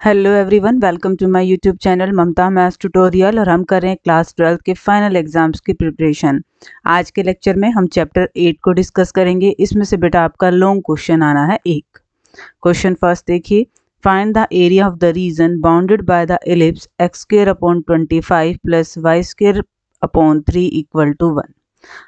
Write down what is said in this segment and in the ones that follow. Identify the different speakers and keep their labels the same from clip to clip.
Speaker 1: Hello everyone, welcome to my YouTube channel Mamta maths tutorial. और हम कर रहे हैं क्लास 12 के फाइनल एग्जाम्स की प्रिपरेशन। आज के लेक्चर में हम चैप्टर 8 को डिस्कस करेंगे। इसमें से बेटा आपका लॉन्ग क्वेश्चन आना है। एक क्वेश्चन फर्स्ट देखिए, find the area of the region bounded by the ellipse x square upon 25 plus y square upon 3 equal to 1।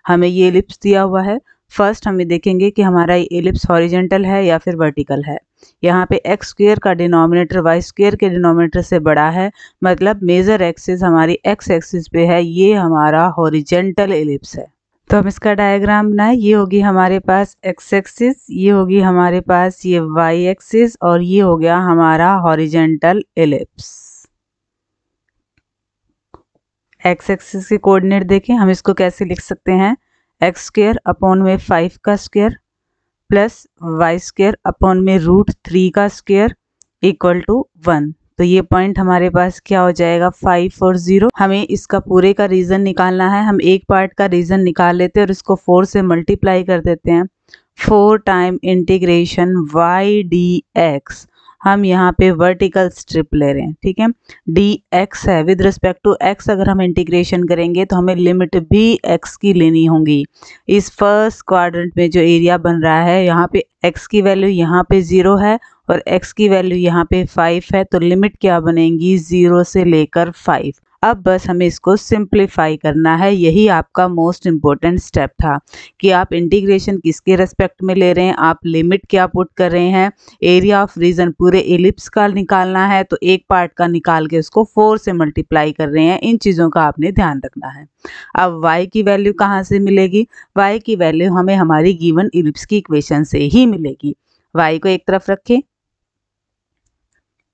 Speaker 1: हमें ये एलिप्स दिया हुआ है। फर्स्ट हमें देखेंगे कि हमारा ये एलिप्स हॉरिजेंटल है या फिर वर्टिकल है। यहाँ पे एक्स स्क्वायर का डिनोमिनेटर वाई स्क्वायर के डिनोमिनेटर से बड़ा है, मतलब मेजर एक्सिस हमारी एक्स एक्सिस पे है, ये हमारा हॉरिजेंटल एलिप्स है। तो हम इसका डायग्राम बनाए। ये होगी हमारे पास एक्स एक्सिस, ये होगी हमारे पास ये वाई एक्सिस, और ये हो गया हमारा हॉरिजेंटल एलिप्स। एक्स एक्सिस के कोऑर्डिनेट देखें, हम इसको कैसे लिख सकते हैं, एक्स स्क्वायर अपॉन में 5 का square plus y square upon में √3 का स्क्वायर इक्वल टू 1। तो ये पॉइंट हमारे पास क्या हो जाएगा, 5 और 0। हमें इसका पूरे का रीजन निकालना है। हम एक पार्ट का रीजन निकाल लेते हैं और इसको 4 से मल्टीप्लाई कर देते हैं। 4 time integration y d x, हम यहाँ पे वर्टिकल स्ट्रिप ले रहे हैं, ठीक है। डी एक्स है, विद रिस्पेक्ट टू एक्स अगर हम इंटीग्रेशन करेंगे तो हमें लिमिट भी एक्स की लेनी होगी। इस फर्स्ट क्वाड्रेंट में जो एरिया बन रहा है, यहाँ पे एक्स की वैल्यू यहाँ पे 0 है और एक्स की वैल्यू यहाँ पे 5 है, तो लिमिट क्या बनेगी, 0 से लेकर 5। अब बस हमें इसको सिंप्लीफाई करना है। यही आपका मोस्ट इम्पोर्टेंट स्टेप था कि आप इंटीग्रेशन किसके रेस्पेक्ट में ले रहे हैं, आप लिमिट क्या पुट कर रहे हैं, एरिया ऑफ रीजन पूरे एलिप्स का निकालना है तो एक पार्ट का निकाल के उसको 4 से मल्टीप्लाई कर रहे हैं। इन चीज़ों का आपने ध्यान रखना है। अब y की वैल्यू कहाँ से मिलेगी, y की वैल्यू हमें हमारी गिवन एलिप्स की इक्वेशन से ही मिलेगी। y को एक तरफ रखें,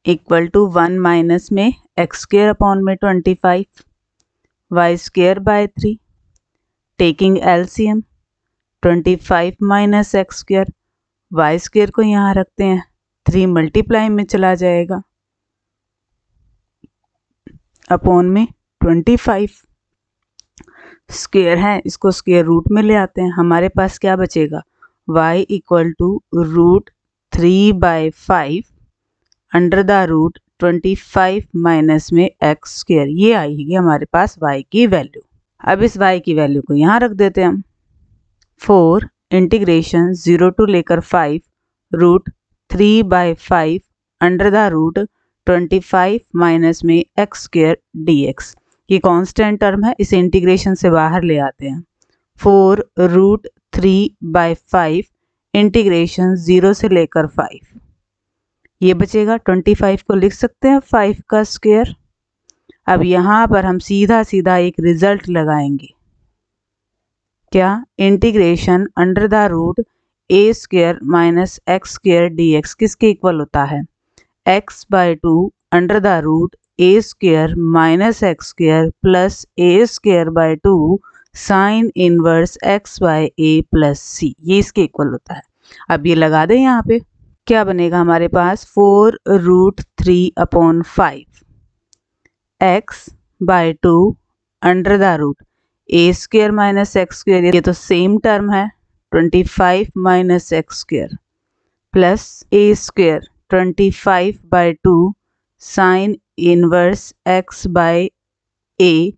Speaker 1: इक्वल टू 1 माइनस में एक्स स्क्वायर अपॉन में 25 y square by 3, taking LCM 25 minus x square, y square को यहाँ रखते हैं, 3 मल्टीप्लाई में चला जाएगा अपॉन में 25 स्क्वायर है, इसको स्क्वायर रूट में ले आते हैं। हमारे पास क्या बचेगा, y equal to √3/5 under the root 25 minus में एक्स स्क्वायर, ये आएगी हमारे पास y की वैल्यू। अब इस y की वैल्यू को यहाँ रख देते हैं हम। 4 इंटीग्रेशन 0 टू लेकर 5 √3/5 अंडर द रूट 25 माइनस में एक्स स्क्वायर dx। ये कांस्टेंट टर्म है, इसे इंटीग्रेशन से बाहर ले आते हैं। 4 √3/5 इंटीग्रेशन 0 से लेकर 5, ये बचेगा। 25 को लिख सकते हैं 5 का स्क्वायर। अब यहाँ पर हम सीधा सीधा एक रिजल्ट लगाएंगे, क्या, integration under the root a square minus x square dx किसके इक्वल होता है, x/2 under the root a square minus x square plus a square 2 sine inverse x/a plus c, ये इसके इक्वल होता है। अब ये लगा दें, यहाँ पे क्या बनेगा हमारे पास, 4 √3/5 x/2 under the root a square minus x square, ये तो सेम टर्म है, 25 minus x square plus a square 25/2 sine inverse x/a,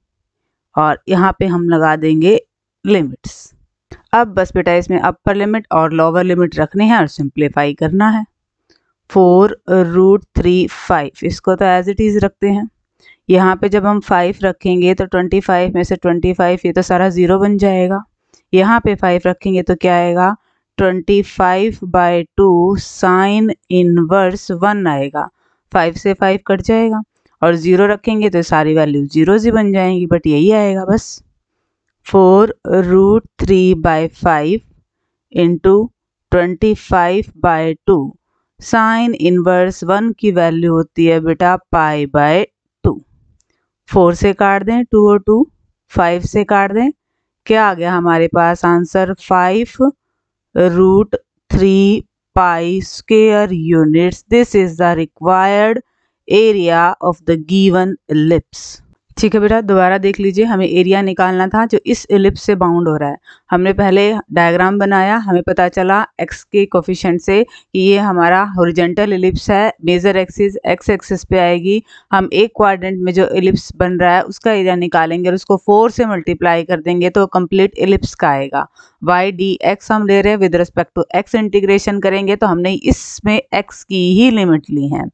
Speaker 1: और यहाँ पे हम लगा देंगे लिमिट्स। अब बस बेटा इसमें अपर लिमिट और लोअर लिमिट रखने हैं और सिंप्लीफाई करना है। 4 √3/5, इसको तो एज इट इज़ रखते हैं। यहाँ पे जब हम 5 रखेंगे तो 25 में से 25, ये तो सारा 0 बन जाएगा। यहाँ पे 5 रखेंगे तो क्या आएगा, 25/2 साइन इनवर्स 1 आएगा। 5 से 5 कट जाएगा और 0 रखेंगे तो सारी वैल्यू 0 ही बन जाएंगी, बट यही आएगा बस। 4 √3/5 इंटू 25/2 साइन इनवर्स 1 की वैल्यू होती है बेटा π/2। 4 से काट दें 2 और 2, 5 से काट दें, क्या आ गया हमारे पास answer, 5 √3 pi square units. This is the required area of the given ellipse. ठीक है बेटा, दोबारा देख लीजिए, हमें एरिया निकालना था जो इस एलिप्स से बाउंड हो रहा है। हमने पहले डायग्राम बनाया, हमें पता चला एक्स के कोफिशिएंट से कि ये हमारा हॉरिजॉन्टल एलिप्स है, मेजर एक्सिस एक्स एक्सिस पे आएगी। हम एक क्वाड्रेंट में जो एलिप्स बन रहा है उसका एरिया निकालेंगे और उसको 4 से मल्टीप्लाई कर देंगे तो कंप्लीट एलिप्स का आएगा। वाई डी एक्स हम ले रहे हैं, with respect to x integration करेंगे तो हमने इसमें एक्स की ही लिमिट ली है।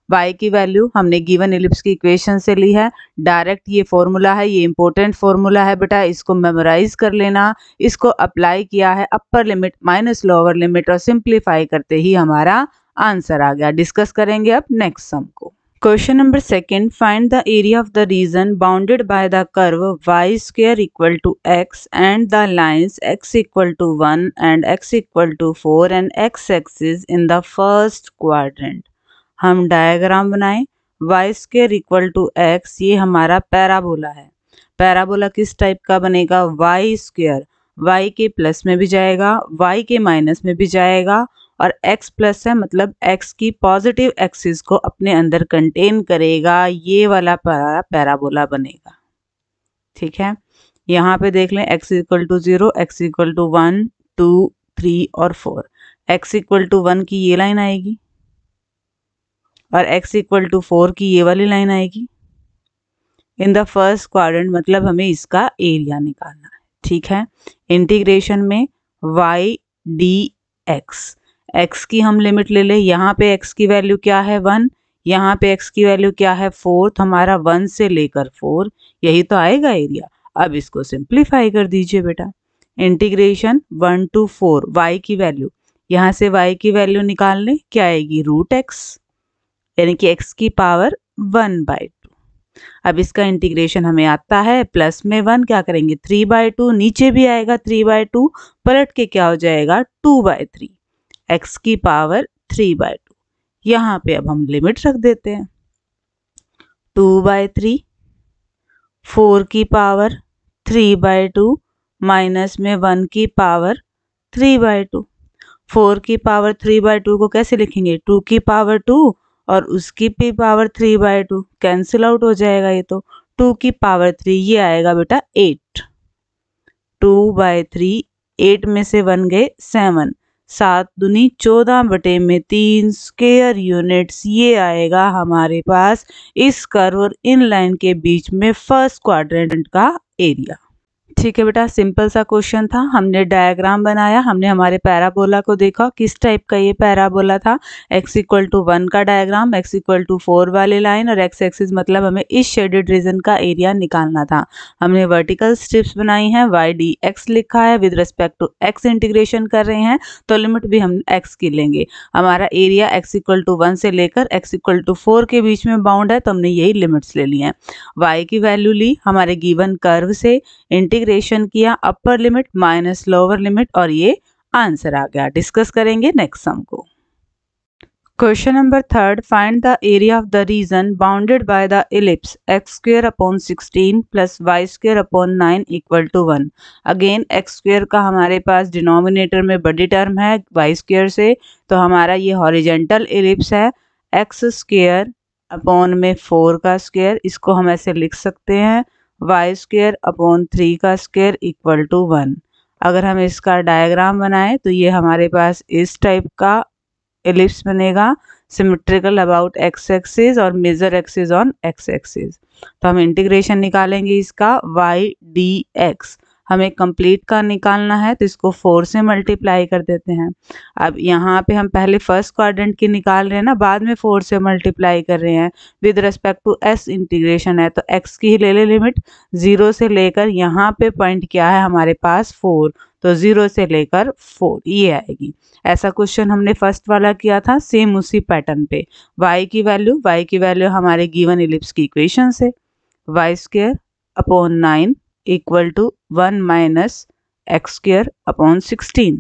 Speaker 1: y की वैल्यू हमने गिवन एलिप्स की इक्वेशन से ली है। डायरेक्ट ये फॉर्मूला है, ये इंपॉर्टेंट फॉर्मूला है बेटा, इसको मेमोराइज कर लेना। इसको अप्लाई किया है अपर लिमिट माइनस लोअर लिमिट और सिंप्लीफाई करते ही हमारा आंसर आ गया। डिस्कस करेंगे अब नेक्स्ट सम को। Question number second, find the area of the region bounded by the curve y square equal to x and the lines x equal to 1 and x equal to 4 and x axis in the first quadrant. हम diagram बनाएं। Y square equal to x, ये हमारा parabola है। Parabola किस type का बनेगा? Y square, y के plus में भी जाएगा, वाई के माइनस में भी जाएगा और एक्स प्लस है मतलब एक्स की पॉजिटिव एक्सिस को अपने अंदर कंटेन करेगा। ये वाला पैराबोला बनेगा। ठीक है, यहाँ पे देख लें x equal to 0, x equal to 1, 2, 3 और 4। एक्स इक्वल टू 1 की ये लाइन आएगी और x इक्वल टू 4 की ये वाली लाइन आएगी इन द फर्स्ट क्वाड्रेंट, मतलब हमें इसका एरिया निकालना है। ठीक है, इंटीग्रेशन में y डी x की हम लिमिट ले ले। यहाँ पे x की वैल्यू क्या है? 1, यहाँ पे x की वैल्यू क्या है? 4, तो हमारा 1 से लेकर 4, यही तो आएगा एरिया। अब इसको सिंप्लीफाई कर दीजिए बेटा। इंटीग्रेशन 1 to 4, y की वैल्यू, यहाँ से y की वैल्यू निकालने क्या आएगी? रूट x, यानी कि x की पावर 1/2। अब इसका इंटीग्रेशन हमें आता है, प्लस में 1 क्या करेंगे? 3/2, नीचे भी आएगा 3/2, पलट के क्या हो जाएगा? 2/3, x की पावर 3/2। यहाँ पे अब हम लिमिट रख देते हैं। 2/3, 4 की पावर 3/2 माइनस में 1 की पावर 3/2। 4 की पावर 3/2 को कैसे लिखेंगे? 2 की पावर 2 और उसकी भी पावर 3/2, कैंसिल आउट हो जाएगा ये तो। 2 की पावर 3 ये आएगा बेटा 8। 2/3, 8 में से 1 गए 7, 7 दूनी 14/3 स्क्वायर यूनिट्स, ये आएगा हमारे पास इस कर्व और इन लाइन के बीच में फर्स्ट क्वाड्रेंट का एरिया। ठीक है बेटा, सिंपल सा क्वेश्चन था। हमने डायग्राम बनाया, हमने हमारे पैराबोला को देखा किस टाइप का ये पैराबोला था। x इक्वल टू 1 का डायग्राम, x इक्वल टू 4 वाली लाइन और x एक्सिस, मतलब हमें इस शेडेड रीजन का एरिया निकालना था। हमने वर्टिकल स्ट्रिप्स बनाई हैं, y डी x लिखा है, with respect to x integration कर रहे हैं तो लिमिट भी हम x की लेंगे। हमारा एरिया x इक्वल टू 1 से लेकर x इक्वल टू 4 के बीच में बाउंड है तो हमने यही लिमिट्स ले ली हैं। y की वैल्यू ली हमारे गिवन कर्व से, इंटीग्रेशन किया upper limit minus lower limit और ये आंसर आ गया। डिस्कस करेंगे नेक्स्ट सम को। Question number third, find the area of the region bounded by the ellipse x square upon 16 plus y square upon 9 equal to 1। Again x square का हमारे पास denominator में बड़ी टर्म है y square से, तो हमारा ये हॉरिजॉन्टल इलिप्स है x स्क्वायर अपॉन में 4 का स्क्वायर, इसको हम ऐसे लिख सकते हैं y स्क्वायर अपॉन 3 का स्क्वायर इक्वल टू 1। अगर हम इसका डायग्राम बनाएं तो ये हमारे पास इस टाइप का एलिप्स बनेगा, सिमेट्रिकल अबाउट x एक्सिस और major axis on x axis. तो हम इंटीग्रेशन निकालेंगे इसका y डी x, हमें कंप्लीट का निकालना है तो इसको 4 से मल्टीप्लाई कर देते हैं। अब यहाँ पे हम पहले फर्स्ट क्वाड्रेंट की निकाल रहे हैं ना, बाद में 4 से मल्टीप्लाई कर रहे हैं। With respect to s integration है तो x की ही ले ले लिमिट, 0 से लेकर यहाँ पे पॉइंट क्या है हमारे पास 4, तो 0 से लेकर 4 ये आएगी। ऐसा क्वेश्चन हमने फर्स्ट वाला किया था, सेम उसी पैटर्न पे। y की वैल्यू हमारे गिवन इलिप्स की इक्वेशन से, y square upon 9 equal to 1 minus x square upon 16,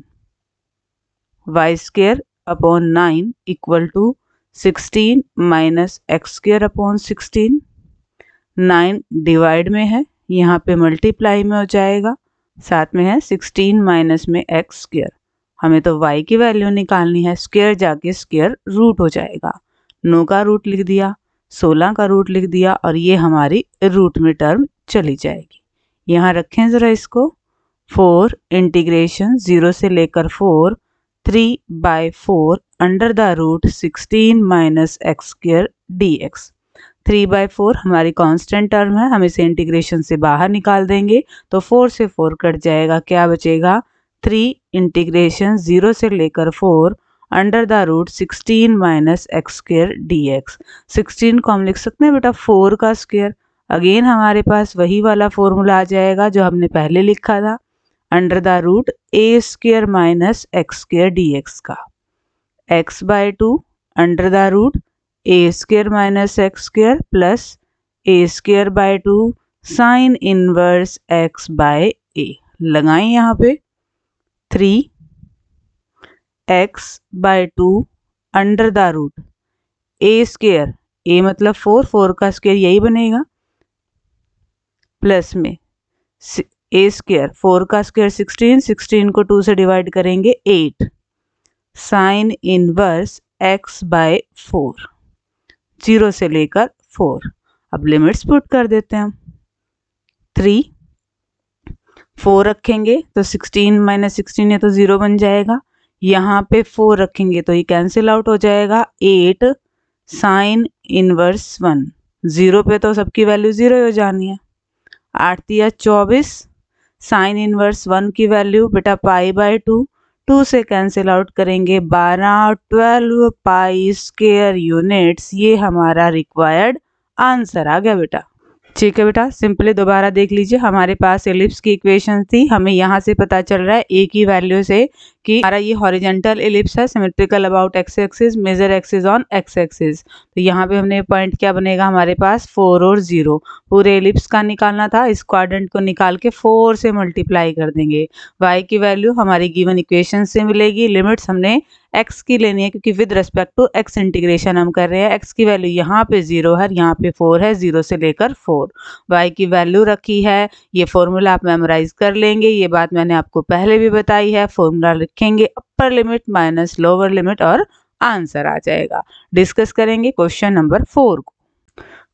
Speaker 1: y square upon 9 equal to 16 minus x square upon 16। 9 divide में है, यहाँ पे मल्टीप्लाई में हो जाएगा, साथ में है 16 माइनस में एक्स स्क्वायर। हमें तो y की वैल्यू निकालनी है, स्क्वायर जाके स्क्वायर रूट हो जाएगा, 9 का रूट लिख दिया, 16 का रूट लिख दिया और ये हमारी रूट में टर्म चली जाएगी। यहाँ रखें ज़रा इसको। 4 इंटीग्रेशन 0 से लेकर 4 3/4 under the root 16 minus x square dx। 3/4 हमारी कांस्टेंट टर्म है, हम इसे इंटीग्रेशन से बाहर निकाल देंगे तो 4 से 4 कट जाएगा, क्या बचेगा 3 इंटीग्रेशन 0 से लेकर 4 under the root 16 minus x square dx। 16 को हम लिख सकते हैं बेटा 4 का स्क्वायर। अगेन हमारे पास वही वाला फॉर्मूला आ जाएगा जो हमने पहले लिखा था, under the root a square minus x square dx का। x/2 under the root a square minus x square plus a square by 2 sine inverse x by a. लगाएं यहाँ पे 3x/2 under the root a square, a मतलब 4, 4 का square यही बनेगा, plus में ए square 4 का स्क्वायर 16, 16 को 2 से डिवाइड करेंगे 8 साइन इनवर्स x बाय 4, 0 से लेकर 4। अब लिमिट्स पुट कर देते हैं हम। 3 4 रखेंगे तो 16 माइनस 16 है तो 0 बन जाएगा। यहाँ पे 4 रखेंगे तो ये कैंसिल आउट हो जाएगा। 8 साइन इनवर्स 1, 0 पे तो सबकी वैल्यू 0 हो जानी है। 8 या 24 साइन इनवर्स 1 की वैल्यू बेटा π/2, 2 से कैंसिल आउट करेंगे 12, 12 पाई स्क्वायर यूनिट्स। ये हमारा रिक्वायर्ड आंसर आ गया बेटा। ठीक है बेटा, सिंपली दोबारा देख लीजिए, हमारे पास एलिप्स की इक्वेशन थी। हमें यहाँ से पता चल रहा है ए की वैल्यू से कि हमारा ये हॉरिजॉन्टल एलिप्स है, symmetrical about x axis, major axis on x axis. तो यहाँ पे हमने पॉइंट क्या बनेगा हमारे पास 4 और 0। पूरे एलिप्स का निकालना था, इस क्वाड्रेंट को निकाल के 4 से मल्टीप्लाई कर देंगे। y की वैल्यू हमारी गिवन इक्वेशन से मिलेगी। लिमिट्स हमने x की लेनी है क्योंकि with respect to x integration हम कर रहे हैं। x की वैल्यू यहाँ पे 0 है, यहाँ पे 4 है, 0 से लेकर 4। y की वैल्यू रखी है, ये फॉर्मूला आप मेमोराइज कर लेंगे, ये बात मैंने आपको पहले भी बताई है। फॉर्मूला लिखेंगे upper limit minus lower limit और आंसर आ जाएगा। डिस्कस करेंगे क्वेश्चन नंबर 4 को।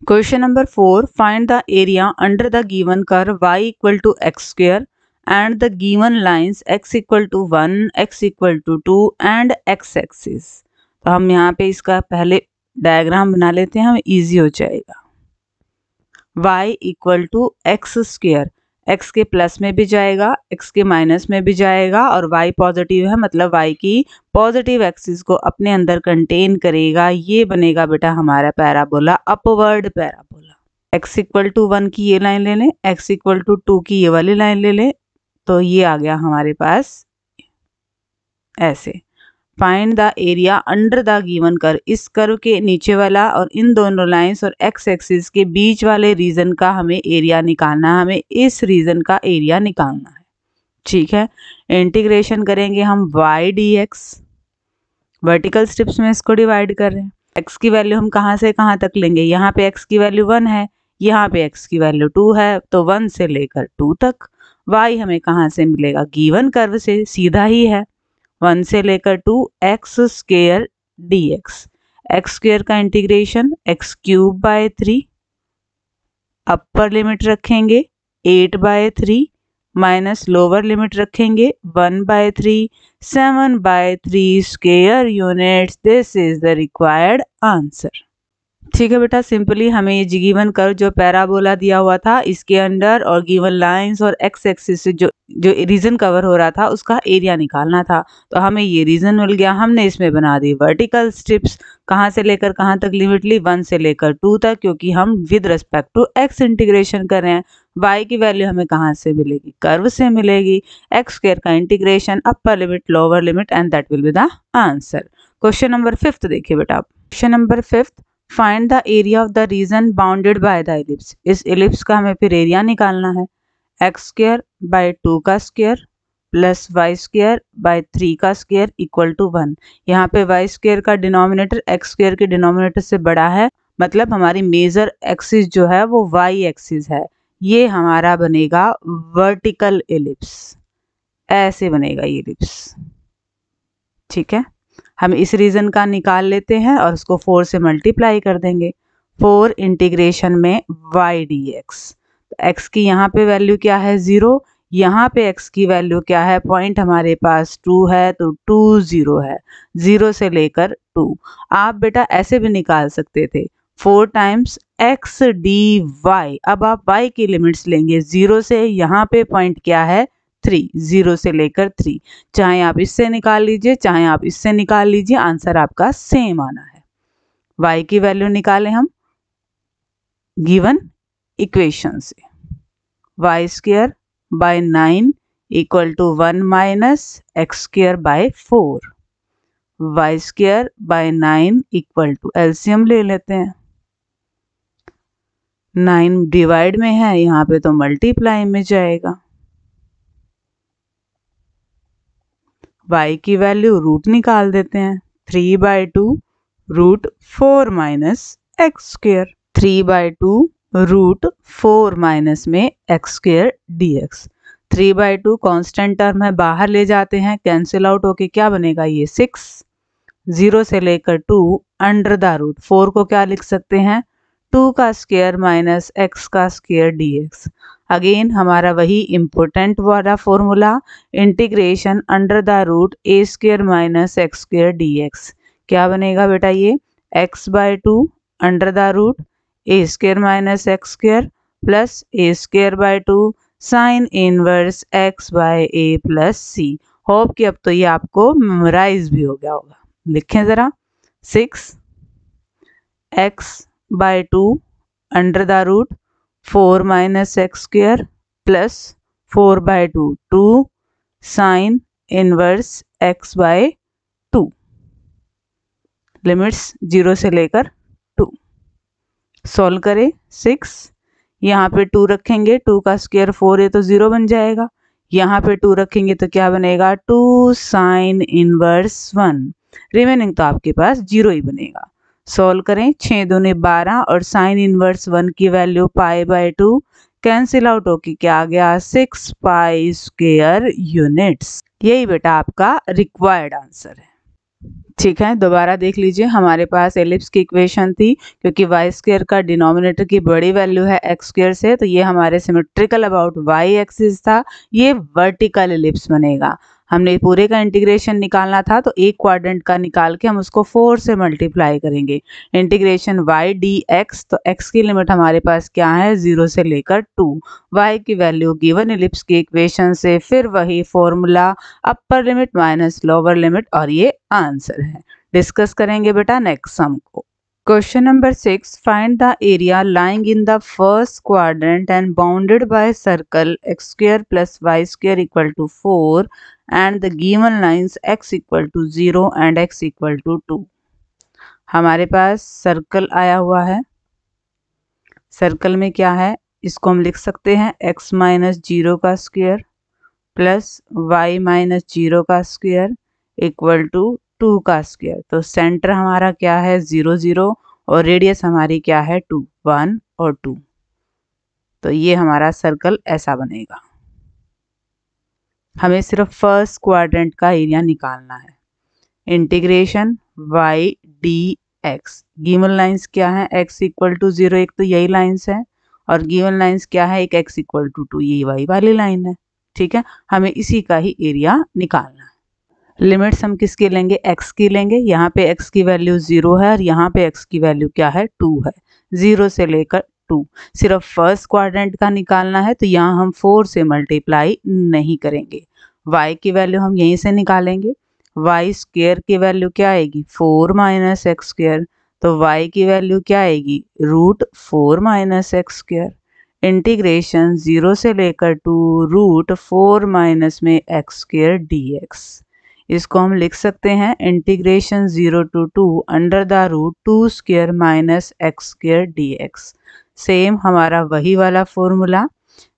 Speaker 1: Question number 4, find the area under the given curve y equal to x square and the given lines x equal to 1, x equal to 2 and x axis। तो हम यहाँ पे इसका पहले डायग्राम बना लेते हैं, हमें इजी हो जाएगा। y equal to x square, x के प्लस में भी जाएगा, x के माइनस में भी जाएगा और y पॉजिटिव है, मतलब y की पॉजिटिव एक्सिस को अपने अंदर कंटेन करेगा। ये बनेगा बेटा हमारा parabola, upward parabola. x equal to 1 की ये लाइन ले लें, x इक्वल टू 2 की ये वाली लाइन ले लें, तो ये आ गया हमारे पास ऐसे। Find the area under the given curve, इस कर्व के नीचे वाला और इन दोनों लाइंस और एक्स एक्सिस के बीच वाले रीजन का हमें एरिया निकालना है, हमें इस रीजन का एरिया निकालना है। ठीक है, इंटीग्रेशन करेंगे हम y dx, वर्टिकल स्ट्रिप्स में इसको डिवाइड कर रहे हैं। x की वैल्यू हम कहाँ से कहाँ तक लेंगे, यहाँ पे x की वैल्यू 1 है, यहाँ पे x की वैल्यू 2 है, तो 1 से लेकर 2 तक। y हमें कहाँ से मिलेगा, गिवन कर्व से, सीधा ही है, 1 से लेकर 2 x square dx। X square का इंटीग्रेशन x³ 3, अपर लिमिट रखेंगे 8/3 माइनस लोअर लिमिट रखेंगे 1/3, 7/3 square units. This is the required answer. ठीक है बेटा, सिंपली हमें ये गिवन कर्व जो पैराबोला दिया हुआ था इसके अंडर और गिवन लाइंस और एक्स एक्सिस से जो रीजन कवर हो रहा था उसका एरिया निकालना था। तो हमें ये रीजन मिल गया, हमने इसमें बना दी वर्टिकल स्ट्रिप्स। कहाँ से लेकर कहाँ तक लिमिट ली, 1 से लेकर 2 तक, क्योंकि हम with respect to x integration कर रहे हैं। y की वैल्यू हमें कहाँ से मिलेगी, कर्व से मिलेगी। एक्स स्क्वायर का integration, upper limit lower limit, and that will be the answer. Question number 5 देखिए बेटा। Question number 5, find the area of the region bounded by the ellipse. इस एलिप्स का हमें फिर एरिया निकालना है। x²/2 का स्क्वायर प्लस y²/3 का स्क्वायर इक्वल टू 1। यहाँ पे y² का डिनोमिनेटर x² के डिनोमिनेटर से बड़ा है, मतलब हमारी मेजर एक्सिस जो है वो y एक्सिस है। ये हमारा बनेगा वर्टिकल एलिप्स, ऐसे बनेगा ये एलिप्स। ठीक है, हम इस रीजन का निकाल लेते हैं और उसको 4 से मल्टीप्लाई कर देंगे। 4 इंटीग्रेशन में y dx। तो x की यहाँ पे वैल्यू क्या है 0, यहाँ पे x की वैल्यू क्या है, पॉइंट हमारे पास 2 है तो 2 0 है, 0 से लेकर 2। आप बेटा ऐसे भी निकाल सकते थे 4 टाइम्स x dy। अब आप y की लिमिट्स लेंगे 0 से, यहाँ पे पॉइंट क्या है 3, 0 से लेकर 3। चाहे आप इससे निकाल लीजिए चाहे आप इससे निकाल लीजिए, आंसर आपका सेम आना है। y की वैल्यू निकालें हम गिवन इक्वेशन से, y square by 9 equal to 1 minus x square by 4। Y square by 9 equal to, LCM ले लेते हैं, 9 डिवाइड में है यहाँ पे तो मल्टीप्लाई में जाएगा। y की वैल्यू रूट निकाल देते हैं, 3/2 root 4 minus x square, 3/2 root 4 minus में x square d x. 3/2 constant term है, बाहर ले जाते हैं, कैंसिल आउट होके क्या बनेगा ये 6, 0 से लेकर 2 अंडर द रूट 4 को क्या लिख सकते हैं 2 का स्क्वायर माइनस एक्स का स्क्वायर डी एक्स। अगेन हमारा वही इम्पोर्टेंट वाला formula, integration under the root a square minus x square d x. क्या बनेगा बेटा ये x/2 under the root a square minus x square plus a square by 2 sine inverse x by a plus c. Hope कि अब तो ये आपको memorise भी हो गया होगा। लिखें ज़रा 6x/2 under the root 4 minus x square plus 4/2 2 sine inverse x by 2, limits 0 से लेकर 2। सॉल्व करें 6, यहाँ पे 2 रखेंगे, 2 का स्क्वायर 4 है तो 0 बन जाएगा, यहाँ पे 2 रखेंगे तो क्या बनेगा 2 साइन इनवर्स 1, रिमेनिंग तो आपके पास 0 ही बनेगा। सॉल्व करें 6 दूनी 12 और साइन इनवर्स 1 की वैल्यू π/2 कैंसिल आउट होके क्या आ गया 6 पाई स्क्वायर यूनिट्स। यही बेटा आपका रिक्वायर्ड आंसर है। ठीक है, दोबारा देख लीजिए, हमारे पास एलिप्स की इक्वेशन थी, क्योंकि वाई स्क्वायर का डिनोमिनेटर की बड़ी वैल्यू है एक्स स्क्वायर से, तो ये हमारे सिमेट्रिकल अबाउट वाई एक्सिस था, ये वर्टिकल एलिप्स बनेगा। हमने पूरे का इंटीग्रेशन निकालना था तो एक क्वाड्रेंट का निकाल के हम उसको 4 से मल्टीप्लाई करेंगे। इंटीग्रेशन वाई डी एक्स, तो एक्स की लिमिट हमारे पास क्या है 0 से लेकर 2, वाई की वैल्यू गिवन एलिप्स की इक्वेशन से, फिर वही फॉर्मूला अपर लिमिट माइनस लोअर लिमिट, और ये आंसर है। डिस्कस करेंगे बेटा नेक्स्ट सम को। Question number 6, find the area lying in the first quadrant and bounded by circle x square plus y square equal to 4 and the given lines x equal to 0 and x equal to 2। हमारे पास circle आया हुआ है, circle में क्या है, इसको हम लिख सकते हैं x माइनस 0 का स्क्वायर प्लस y माइनस 0 का स्क्वायर इक्वल टू 2 का स्क्वायर। तो सेंटर हमारा क्या है 0 0 और रेडियस हमारी क्या है 2, 1 और 2। तो ये हमारा सर्कल ऐसा बनेगा। हमें सिर्फ फर्स्ट क्वाड्रेंट का एरिया निकालना है। Integration y dx, given lines क्या है x इक्वल टू 0, एक तो यही लाइंस है, और गिवन लाइंस क्या है एक x इक्वल टू 2, ये y वाली लाइन है। ठीक है, हमें इसी का ही एरिया निकालना है। लिमिट्स हम किसकी लेंगे x की लेंगे, यहाँ पे x की वैल्यू 0 है और यहाँ पे x की वैल्यू क्या है 2 है, 0 से लेकर 2। सिर्फ फर्स्ट क्वाड्रेंट का निकालना है तो यहाँ हम 4 से मल्टीप्लाई नहीं करेंगे। y की वैल्यू हम यहीं से निकालेंगे, y स्क्वायर की वैल्यू क्या आएगी 4 माइनस एक्स स्क्वायर, तो y की वैल्यू क्या आएगी root 4 minus x square. Integration 0 से लेकर 2 रूट 4 माइनस में एक्स स्क्वायर dx। इसको हम लिख सकते हैं integration 0 to 2 under the root 2 square minus x square dx। Same हमारा वही वाला formula,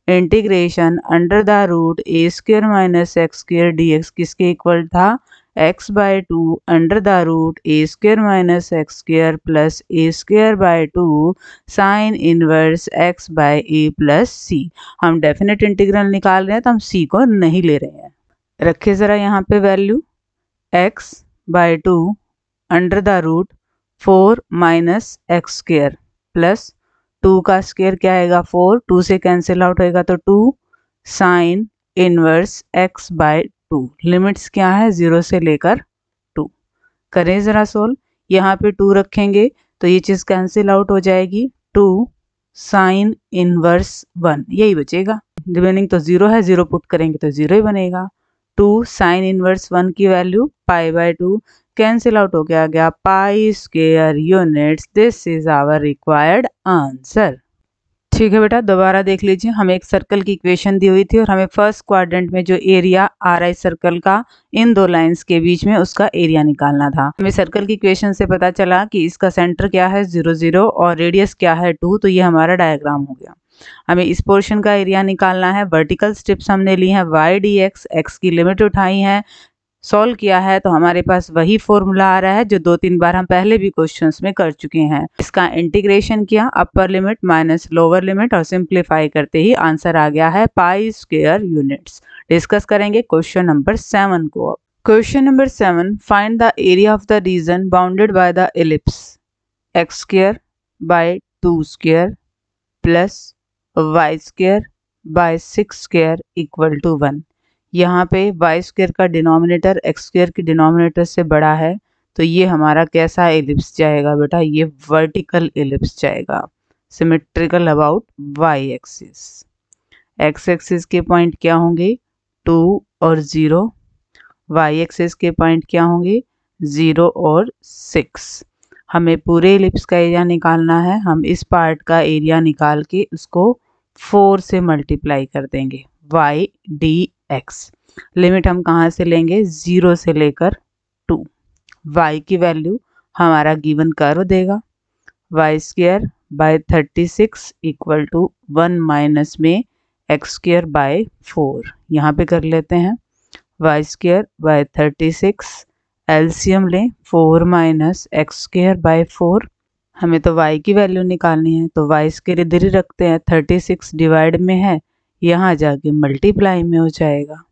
Speaker 1: integration under the root a square minus x square dx किसके इक्वल था x/2 under the root a square minus x square plus a square by 2 sine inverse x by a plus c. हम definite integral निकाल रहे हैं तो हम c को नहीं ले रहे हैं। रखे ज़रा यहाँ पे value x/2 under the root 4 minus x square plus 2 का स्क्वायर क्या आएगा 4, 2 से कैंसिल आउट होएगा तो 2 sine inverse x by 2। Limits क्या है 0 से लेकर 2। करें ज़रा सोल्व। यहाँ पे 2 रखेंगे तो ये चीज़ कैंसिल आउट हो जाएगी, 2 साइन इनवर्स 1 यही बचेगा। रिमेनिंग तो 0 है, 0 पुट करेंगे तो 0 ही बनेगा। 2 साइन इनवर्स 1 की value pi by 2 cancel out हो गया pi square units. This is our required answer. ठीक है बेटा, दोबारा देख लीजिए। हमें एक सर्कल की इक्वेशन दी हुई थी और हमें फर्स्ट क्वाड्रेंट में जो एरिया आ रहा है सर्कल का इन दो लाइंस के बीच में उसका एरिया निकालना था। हमें सर्कल की इक्वेशन से पता चला कि इसका सेंटर क्या है 0 0 और रेडियस क्या है 2, तो ये हमारा डायग्राम हो गया। हमें इस पोर्शन का एरिया निकालना है। वर्टिकल स्ट्रिप्स हमने ली है y dx, x की लिमिट उठाई है, सॉल्व किया है तो हमारे पास वही फॉर्मूला आ रहा है जो 2-3 बार हम पहले भी क्वेश्चंस में कर चुके हैं। इसका इंटीग्रेशन किया, upper limit minus lower limit और सिंप्लीफाई करते ही आंसर आ गया है पाई स्क्वायर यूनिट्स। डिस्कस करेंगे क्वेश्चन नंबर 7 को। Question number 7, find the area of the region bounded by the ellipse x square by 2 square plus y square by 6 square equal to 1। यहाँ पे y square का denominator x square के denominator से बड़ा है तो ये हमारा कैसा एलिप्स जाएगा बेटा, ये वर्टिकल एलिप्स जाएगा, symmetrical about y axis. X axis के पॉइंट क्या होंगे 2 और 0, वाई एक्सिस के पॉइंट क्या होंगे 0 और 6। हमें पूरे एलिप्स का एरिया निकालना है। हम इस पार्ट का एरिया निकाल के उसको 4 से मल्टीप्लाई कर देंगे, वाई डी एक्स। लिमिट हम कहाँ से लेंगे 0 से लेकर 2। y की वैल्यू हमारा गिवन कर्व देगा y square by 36 equal to 1 minus में एक्स स्क्वायर बाय 4। यहाँ पे कर लेते हैं वाई स्क्वायर बाय 36, एलसीएम लें 4 माइनस एक्स स्क्वायर बाय 4। हमें तो y की वैल्यू निकालनी है तो वाई स्क्वायर इधर ही रखते हैं, 36 डिवाइड में है, यहाँ जाके मल्टीप्लाई में हो जाएगा।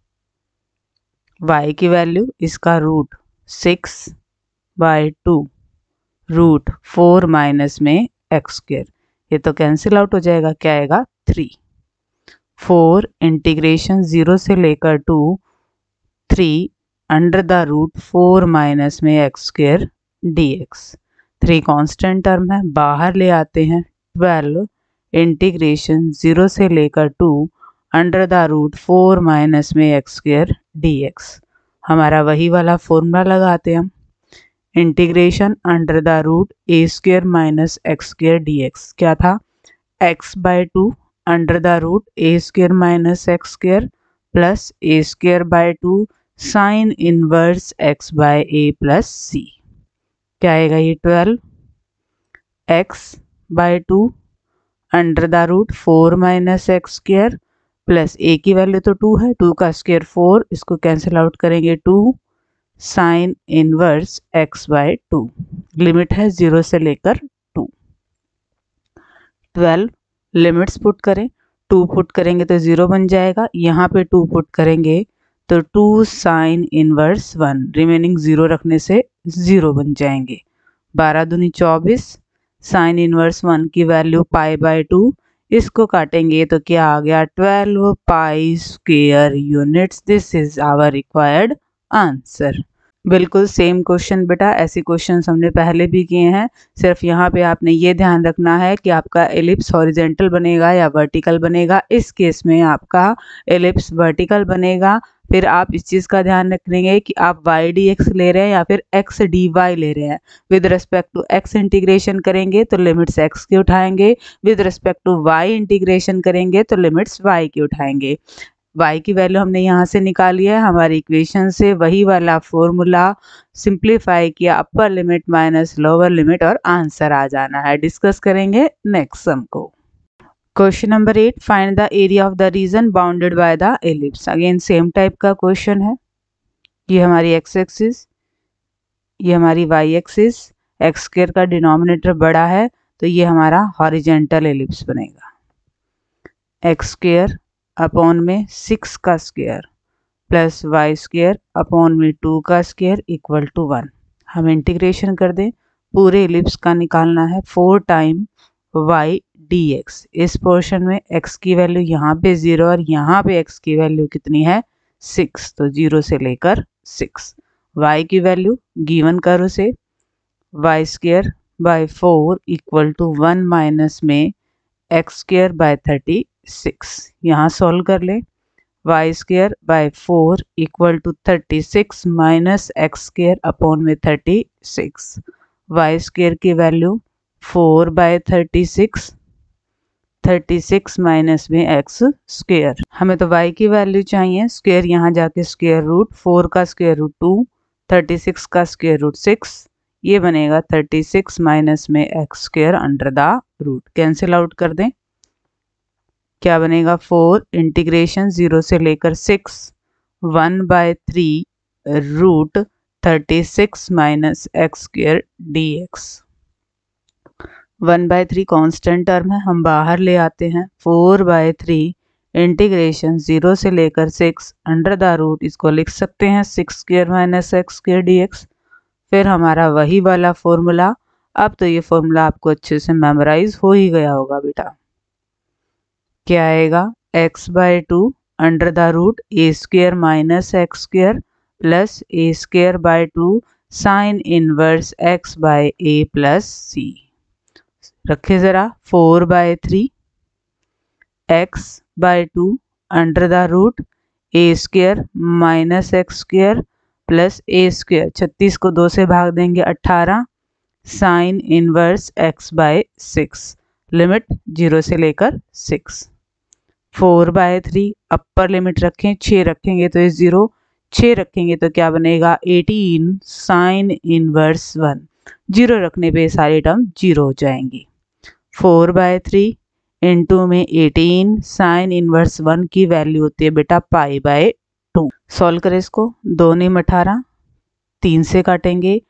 Speaker 1: y की वैल्यू इसका रूट 6 बाय 2 रूट 4 माइनस में एक्स स्क्वायर, ये तो कैंसिल आउट हो जाएगा, क्या आएगा 3। 4 इंटीग्रेशन 0 से लेकर 2, 3 अंडर द रूट 4 माइनस में x square dx। 3 constant term है, बाहर ले आते हैं। 12 इंटीग्रेशन 0 से लेकर 2 अंडर द रूट 4 माइनस में एक्स स्क्वायर dx। हमारा वही वाला फॉर्मूला लगाते हैं हम, integration under the root a square minus x square dx क्या था x by 2 under the root a square minus x square plus a square by 2 sine inverse x by a plus c। क्या आएगा ये 12 x by 2 under the root 4 minus x square plus a की value तो 2 है, 2 का square 4, इसको cancel out करेंगे 2 sine inverse x by 2। Limit है 0 से लेकर 2। 12 लिमिट्स पुट करें, 2 पुट करेंगे तो 0 बन जाएगा, यहाँ पे 2 पुट करेंगे तो 2 साइन इनवर्स 1, रिमेनिंग 0 रखने से 0 बन जाएंगे। 12 दूनी 24, साइन इनवर्स 1 की वैल्यू पाई बाय 2, इसको काटेंगे तो क्या आ गया 12 pi square units. This is our required answer. बिल्कुल सेम क्वेश्चन बेटा, ऐसे क्वेश्चन हमने पहले भी किए हैं, सिर्फ यहाँ पे आपने ये ध्यान रखना है कि आपका एलिप्स हॉरिजेंटल बनेगा या वर्टिकल बनेगा। इस केस में आपका एलिप्स वर्टिकल बनेगा। फिर आप इस चीज़ का ध्यान रखेंगे कि आप वाई डी एक्स ले रहे हैं या फिर एक्स डी वाई ले रहे हैं। With respect to x integration करेंगे तो लिमिट्स एक्स की उठाएंगे, with respect to y integration करेंगे तो लिमिट्स वाई की उठाएंगे। y की वैल्यू हमने यहाँ से निकाली है, हमारी इक्वेशन से वही वाला फॉर्मूला सिंप्लीफाई किया, upper limit minus lower limit और आंसर आ जाना है। डिस्कस करेंगे नेक्स्ट सम को। Question number 8, find the area of the region bounded by the ellipse. Again same type का क्वेश्चन है। ये हमारी एक्स एक्सिस, ये हमारी वाई एक्सिस, एक्स स्क्वायर का डिनोमिनेटर बड़ा है तो ये हमारा हॉरिजेंटल एलिप्स बनेगा। एक्स स्क्वायर अपॉन में 6 का square plus y square upon में 2 का स्क्वायर इक्वल टू 1। हम इंटीग्रेशन कर दें, पूरे एलिप्स का निकालना है। 4 टाइम y dx। इस पोर्शन में x की वैल्यू यहाँ पे 0 और यहाँ पे x की वैल्यू कितनी है 6, तो 0 से लेकर 6। y की वैल्यू गिवन करो से y square by 4 equal to 1 minus में x स्क्वायर बाय 36। यहाँ सॉल्व कर ले। y square by 4 equal to 36 minus x square upon में 36। y स्क्वायर की वैल्यू 4 बाय 36, 36 माइनस में x स्क्वायर। हमें तो y की वैल्यू चाहिए, स्क्वायर यहाँ जाके स्क्वायर रूट 4 का स्क्वायर रूट 2, 36 का स्क्वायर रूट 6, ये बनेगा 36 माइनस में x square under the root. Cancel out कर दें, क्या बनेगा 4 इंटीग्रेशन 0 से लेकर 6 1/3 root 36 minus x square dx। 1/3 constant term है, हम बाहर ले आते हैं। 4/3 इंटीग्रेशन 0 से लेकर 6 अंडर द रूट, इसको लिख सकते हैं 6 square minus x square dx। फिर हमारा वही वाला फॉर्मूला, अब तो ये फॉर्मूला आपको अच्छे से मेमोराइज हो ही गया होगा बेटा। क्या आएगा x/2 under the root a square minus x square plus a square by 2 sine inverse x by a plus c। रखे ज़रा 4/3 x/2 under the root a square minus x square plus a square, 36 को 2 से भाग देंगे 18 sine inverse x by 6। Limit 0 से लेकर 6। 4/3 upper limit रखें, 6 रखेंगे तो ये 0, 6 रखेंगे तो क्या बनेगा 18 साइन इनवर्स 1। 0 रखने पे सारी टर्म 0 हो जाएंगी। 4/3 इंटू में 18 साइन इनवर्स 1 की वैल्यू होती है बेटा π/2। सॉल्व करें इसको, 2 निम 18, 3 से काटेंगे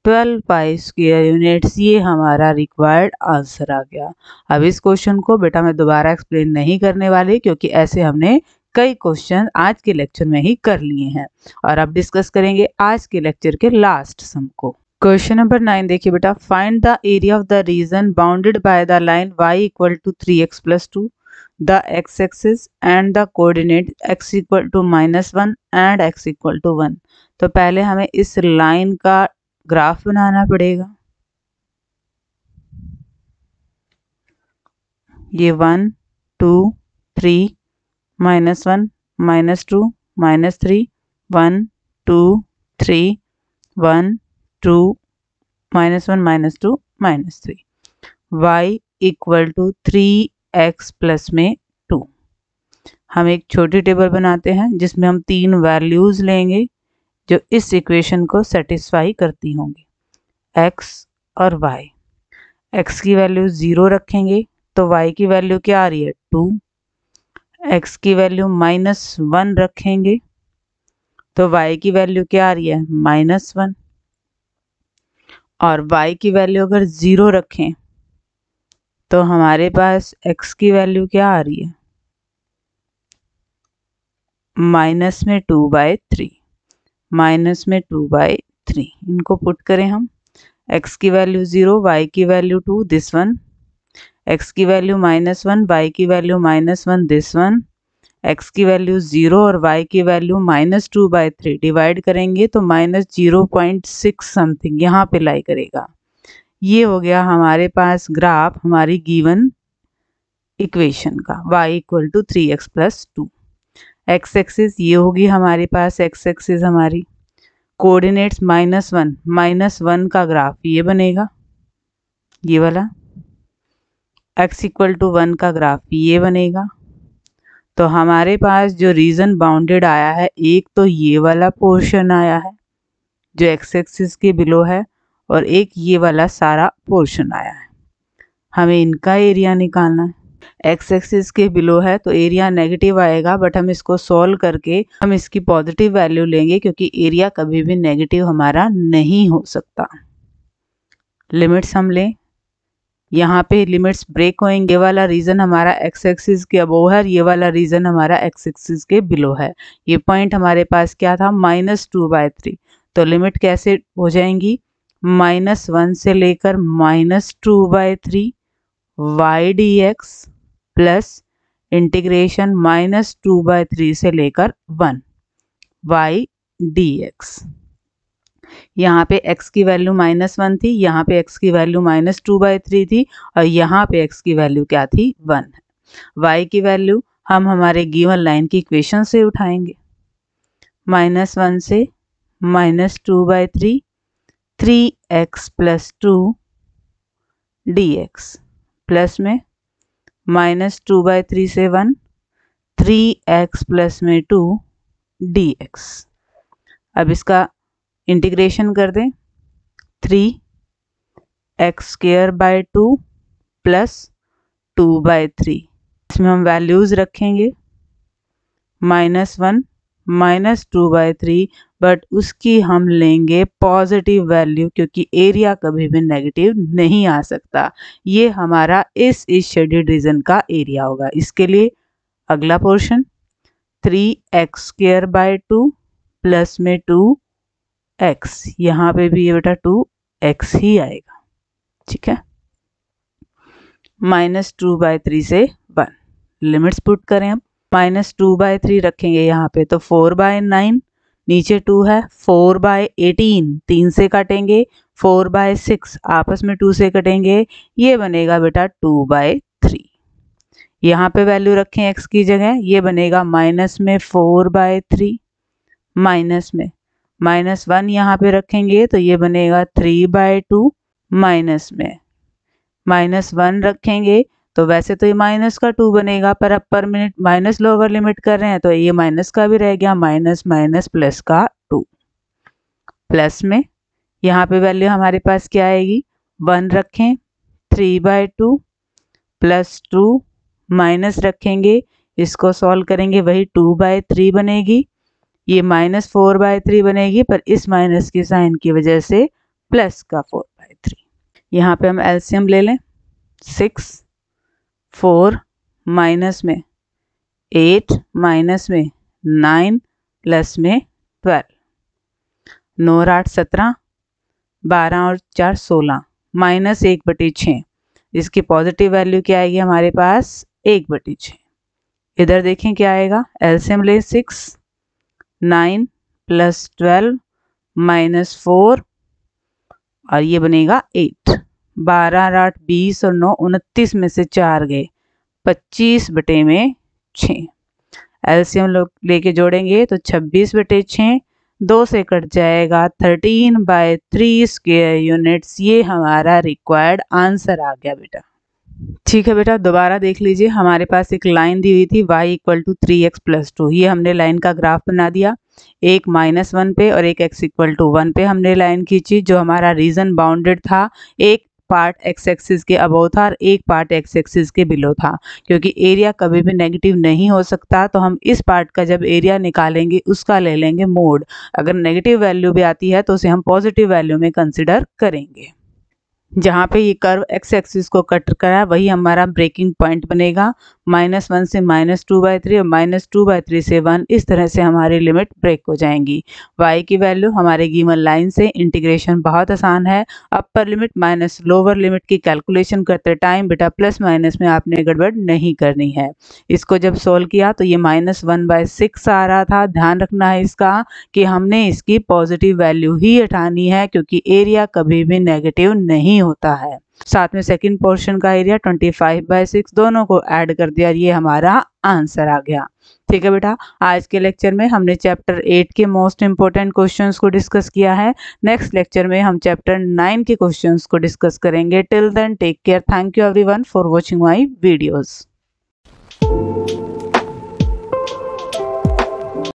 Speaker 1: 12 पाई स्क्वायर यूनिट्स। ये हमारा रिक्वायर्ड आंसर आ गया। अब इस क्वेश्चन को बेटा मैं दोबारा एक्सप्लेन नहीं करने वाली, क्योंकि ऐसे हमने कई क्वेश्चन आज के लेक्चर में ही कर लिए हैं। और अब डिस्कस करेंगे आज के लेक्चर के लास्ट सम को। क्वेश्चन नंबर 9 देखिए बेटा, find the area of the region bounded by the line y equal to 3x + 2, the x axis and the coordinate x equal to -1 and x equal to 1। तो पहले हमें इस line का graph बनाना पड़ेगा। ये 1 2 3 -1 -2 -3 1 2 3 1 2 -1 -2 -3। y equal to 3x plus में 2। हम एक छोटी टेबल बनाते हैं जिसमें हम 3 वैल्यूज लेंगे जो इस इक्वेशन को सेटिस्फाई करती होंगी, x और y। x की वैल्यू 0 रखेंगे तो y की वैल्यू क्या आ रही है 2। x की वैल्यू -1 रखेंगे तो y की वैल्यू क्या आ रही है -1। और y की वैल्यू अगर 0 रखें तो हमारे पास x की वैल्यू क्या आ रही है -2/3। -2/3 इनको पुट करें हम। x की वैल्यू 0, y की वैल्यू 2, दिस वन। x की वैल्यू -1, y की वैल्यू -1, दिस वन। x की वैल्यू 0 और y की वैल्यू -2/3 डिवाइड करेंगे तो -0.6 समथिंग यहाँ पे लाई करेगा। ये हो गया हमारे पास ग्राफ हमारी गिवन इक्वेशन का, y equal to 3x + 2। x axis ये होगी हमारे पास, x एक्सिस हमारी कोऑर्डिनेट्स -1 का ग्राफ ये बनेगा, ये वाला। x इक्वल टू 1 का ग्राफ ये बनेगा। तो हमारे पास जो रीजन बाउंडेड आया है, एक तो ये वाला पोर्शन आया है जो x एक्सिस के बिलो है, और एक ये वाला सारा पोर्शन आया है। हमें इनका एरिया निकालना है। x एक्सिस के बिलो है तो एरिया नेगेटिव आएगा, बट हम इसको सॉल्व करके हम इसकी पॉजिटिव वैल्यू लेंगे, क्योंकि एरिया कभी भी नेगेटिव हमारा नहीं हो सकता। लिमिट्स हम लें, यहाँ पे लिमिट्स ब्रेक होंगे। ये वाला रीजन हमारा x एक्सिस के अबोव है, ये वाला रीजन हमारा x एक्सिस के बिलो है। ये पॉइंट हमारे पास क्या था -2/3। तो लिमिट कैसे हो जाएंगी, -1 से लेकर -2/3 y dx प्लस इंटीग्रेशन -2/3 से लेकर 1 y dx। यहाँ पे x की वैल्यू -1 थी, यहाँ पे x की वैल्यू -2/3 थी और यहाँ पे x की वैल्यू क्या थी 1। y की वैल्यू हम हमारे गिवन लाइन की इक्वेशन से उठाएंगे। -1 से -2/3 3x + 2 dx प्लस में -2/3 से 1 3x प्लस में 2 dx। अब इसका इंटीग्रेशन कर दें 3x² 2 प्लस 2/3। इसमें हम वैल्यूज़ रखेंगे -1 -2/3 बट उसकी हम लेंगे पॉजिटिव वैल्यू क्योंकि एरिया कभी भी नेगेटिव नहीं आ सकता। ये हमारा इस शेडेड रीजन का एरिया होगा। इसके लिए अगला पोर्शन 3x² 2 प्लस में 2x, यहाँ पे भी ये बेटा 2x ही आएगा, ठीक है। -2/3 से 1 लिमिट्स पुट करें। अब -2/3 रखेंगे यहाँ पे तो 4/9, नीचे 2 है 4/18, 3 से काटेंगे 4/6, आपस में 2 से कटेंगे, ये बनेगा बेटा 2/3। यहाँ पे वैल्यू रखें x की जगह, ये बनेगा -4/3 माइनस में -1 यहाँ पे रखेंगे तो ये बनेगा 3/2 माइनस में -1 रखेंगे तो वैसे तो ये माइनस का 2 बनेगा पर अब पर मिनट माइनस लोअर लिमिट कर रहे हैं तो ये माइनस का भी रह गया, माइनस माइनस प्लस का 2 प्लस में यहाँ पे वैल्यू हमारे पास क्या आएगी 1 रखें 3/2 प्लस 2 माइनस रखेंगे, इसको सॉल्व करेंगे वही 2/3 बनेगी, ये -4/3 बनेगी पर इस माइनस की साइन की वजह से प्लस का 4/3। यहाँ पे हम एलसीएम ले लें 6 4 माइनस में 8 माइनस में 9 प्लस में 12, 9 और 8 17, 12 और 4 16, -1/6। इसकी पॉजिटिव वैल्यू क्या आएगी हमारे पास 1/6। इधर देखें क्या आएगा, एलसीएम ले 6 9 प्लस 12 -4 और ये बनेगा 8, 12 और 8 20 और 9 29 में से 4 गए 25/6। एलसीएम लोग लेके जोड़ेंगे तो 26/6, 2 से कट जाएगा 13/3 स्क्वायर यूनिट्स। ये हमारा रिक्वायर्ड आंसर आ गया बेटा। ठीक है बेटा, दोबारा देख लीजिए, हमारे पास एक लाइन दी हुई थी y = 3x + 2। ये हमने लाइन का ग्राफ बना दिया, एक -1 पे और एक x = 1 पे हमने लाइन खींची। जो हमारा रीजन बाउंडेड था, एक पार्ट x एक्सिस के अबव था और एक पार्ट x एक्सिस के बिलो था। क्योंकि एरिया कभी भी नेगेटिव नहीं हो सकता तो हम इस पार्ट का जब एरिया निकालेंगे उसका ले लेंगे मोड। अगर नेगेटिव वैल्यू भी आती है तो उसे हम पॉजिटिव वैल्यू में कंसिडर करेंगे। जहाँ पे ये कर्व x एक्सिस को कट करा वही हमारा ब्रेकिंग पॉइंट बनेगा। -1 से -2/3 और -2/3 से 1, इस तरह से हमारी लिमिट ब्रेक हो जाएंगी। y की वैल्यू हमारे गिवन लाइन से इंटीग्रेशन बहुत आसान है। अपर लिमिट माइनस लोअर लिमिट की कैलकुलेशन करते टाइम बेटा प्लस माइनस में आपने गड़बड़ नहीं करनी है। इसको जब सोल्व किया तो ये -1/6 आ रहा था। ध्यान रखना है इसका कि हमने इसकी पॉजिटिव वैल्यू ही हटानी है क्योंकि एरिया कभी भी नेगेटिव नहीं होता है। साथ में सेकंड पोर्शन का एरिया 25/6, दोनों को ऐड कर दिया, ये हमारा आंसर आ गया। ठीक है बेटा, आज के लेक्चर में हमने चैप्टर 8 के मोस्ट इंपोर्टेंट क्वेश्चंस को डिस्कस किया है। नेक्स्ट लेक्चर में हम चैप्टर 9 के क्वेश्चंस को डिस्कस करेंगे। Till then take care, thank you everyone for watching my videos.